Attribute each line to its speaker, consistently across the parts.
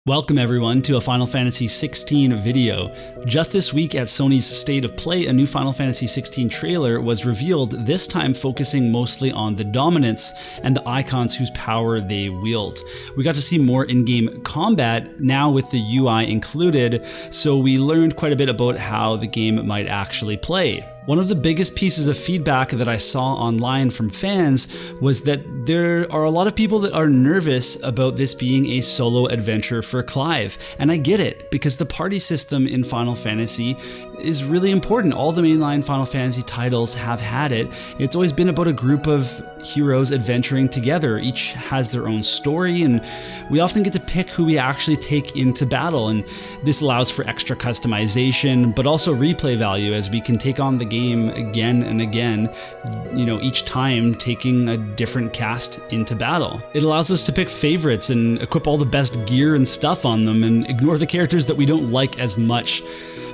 Speaker 1: Welcome everyone to a Final Fantasy XVI video. Just this week at Sony's State of Play, a new Final Fantasy XVI trailer was revealed, this time focusing mostly on the dominants and the Eikons whose power they wield. We got to see more in-game combat, now with the UI included, so we learned quite a bit about how the game might actually play. One of the biggest pieces of feedback that I saw online from fans was that there are a lot of people that are nervous about this being a solo adventure for Clive. And I get it, because the party system in Final Fantasy is really important. All the mainline Final Fantasy titles have had it. It's always been about a group of heroes adventuring together. Each has their own story, and we often get to pick who we actually take into battle. And this allows for extra customization, but also replay value, as we can take on the game again and again, each time taking a different cast into battle. It allows us to pick favorites and equip all the best gear and stuff on them and ignore the characters that we don't like as much.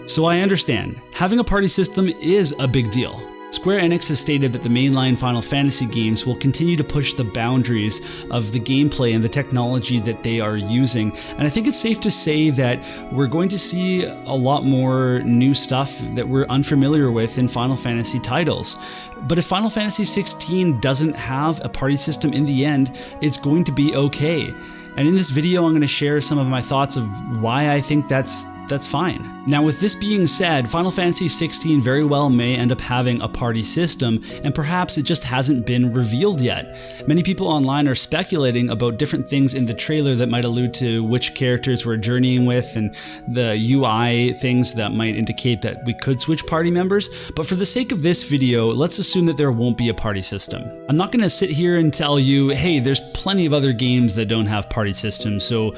Speaker 1: So I understand, having a party system is a big deal. Square Enix has stated that the mainline Final Fantasy games will continue to push the boundaries of the gameplay and the technology that they are using, and I think it's safe to say that we're going to see a lot more new stuff that we're unfamiliar with in Final Fantasy titles. But if Final Fantasy XVI doesn't have a party system in the end, it's going to be okay. And in this video, I'm going to share some of my thoughts of why I think that's fine. Now, with this being said, Final Fantasy XVI very well may end up having a party system, and perhaps it just hasn't been revealed yet. Many people online are speculating about different things in the trailer that might allude to which characters we're journeying with, and the UI things that might indicate that we could switch party members. But for the sake of this video, let's assume that there won't be a party system. I'm not going to sit here and tell you, hey, there's plenty of other games that don't have party systems, so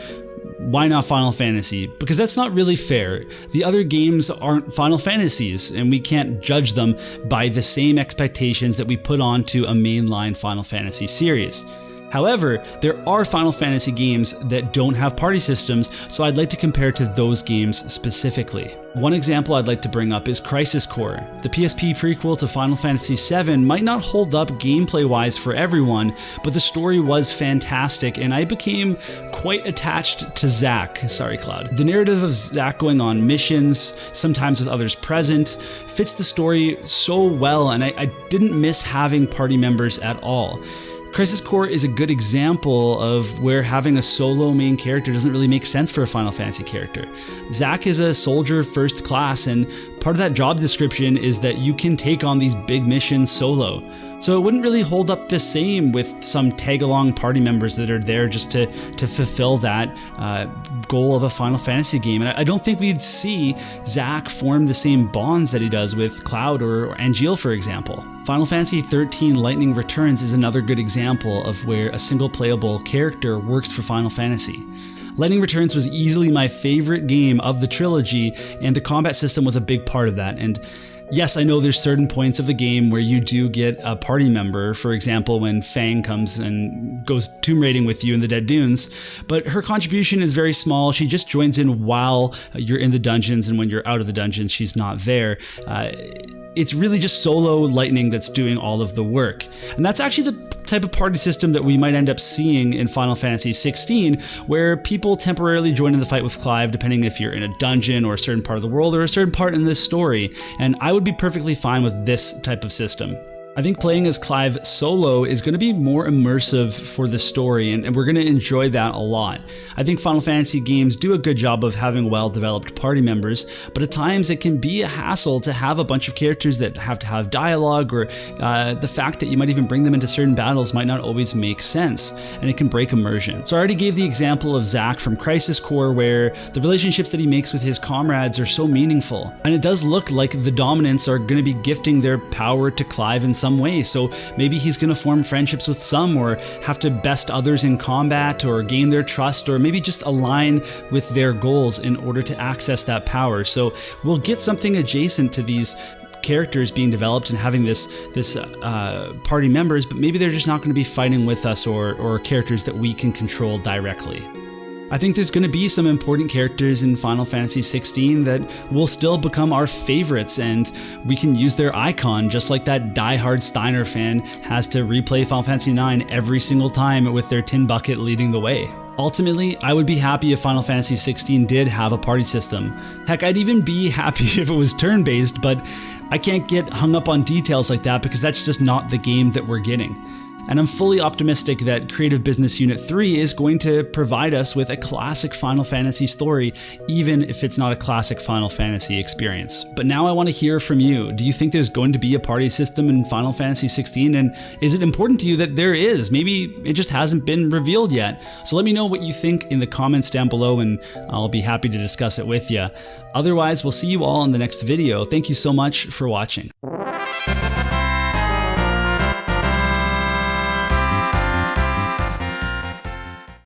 Speaker 1: why not Final Fantasy? Because that's not really fair. The other games aren't Final Fantasies, and we can't judge them by the same expectations that we put onto a mainline Final Fantasy series. However, there are Final Fantasy games that don't have party systems, so I'd like to compare to those games specifically. One example I'd like to bring up is Crisis Core. The PSP prequel to Final Fantasy VII might not hold up gameplay-wise for everyone, but the story was fantastic, and I became quite attached to Zack. Sorry, Cloud. The narrative of Zack going on missions, sometimes with others present, fits the story so well, and I didn't miss having party members at all. Crisis Core is a good example of where having a solo main character doesn't really make sense for a Final Fantasy character. Zack is a soldier first class, and part of that job description is that you can take on these big missions solo. So it wouldn't really hold up the same with some tag-along party members that are there just to fulfill that goal of a Final Fantasy game. And I don't think we'd see Zack form the same bonds that he does with Cloud or Angeal, for example. Final Fantasy XIII Lightning Returns is another good example of where a single playable character works for Final Fantasy. Lightning Returns was easily my favorite game of the trilogy, and the combat system was a big part of that. And yes, I know there's certain points of the game where you do get a party member, for example, when Fang comes and goes tomb raiding with you in the Dead Dunes, but her contribution is very small. She just joins in while you're in the dungeons, and when you're out of the dungeons, she's not there. It's really just solo Lightning that's doing all of the work. And that's actually the type of party system that we might end up seeing in Final Fantasy XVI, where people temporarily join in the fight with Clive, depending if you're in a dungeon or a certain part of the world or a certain part in this story. And I would be perfectly fine with this type of system. I think playing as Clive solo is going to be more immersive for the story, and we're going to enjoy that a lot. I think Final Fantasy games do a good job of having well-developed party members, but at times it can be a hassle to have a bunch of characters that have to have dialogue, or the fact that you might even bring them into certain battles might not always make sense, and it can break immersion. So I already gave the example of Zack from Crisis Core, where the relationships that he makes with his comrades are so meaningful, and it does look like the dominants are going to be gifting their power to Clive in some way, so maybe he's going to form friendships with some, or have to best others in combat, or gain their trust, or maybe just align with their goals in order to access that power. So we'll get something adjacent to these characters being developed and having this party members, but maybe they're just not going to be fighting with us, or characters that we can control directly. I think there's going to be some important characters in Final Fantasy XVI that will still become our favorites, and we can use their icon, just like that diehard Steiner fan has to replay Final Fantasy IX every single time with their tin bucket leading the way. Ultimately, I would be happy if Final Fantasy XVI did have a party system. Heck, I'd even be happy if it was turn-based, but I can't get hung up on details like that because that's just not the game that we're getting. And I'm fully optimistic that Creative Business Unit 3 is going to provide us with a classic Final Fantasy story, even if it's not a classic Final Fantasy experience. But now I want to hear from you. Do you think there's going to be a party system in Final Fantasy XVI? And is it important to you that there is? Maybe it just hasn't been revealed yet. So let me know what you think in the comments down below and I'll be happy to discuss it with you. Otherwise, we'll see you all in the next video. Thank you so much for watching.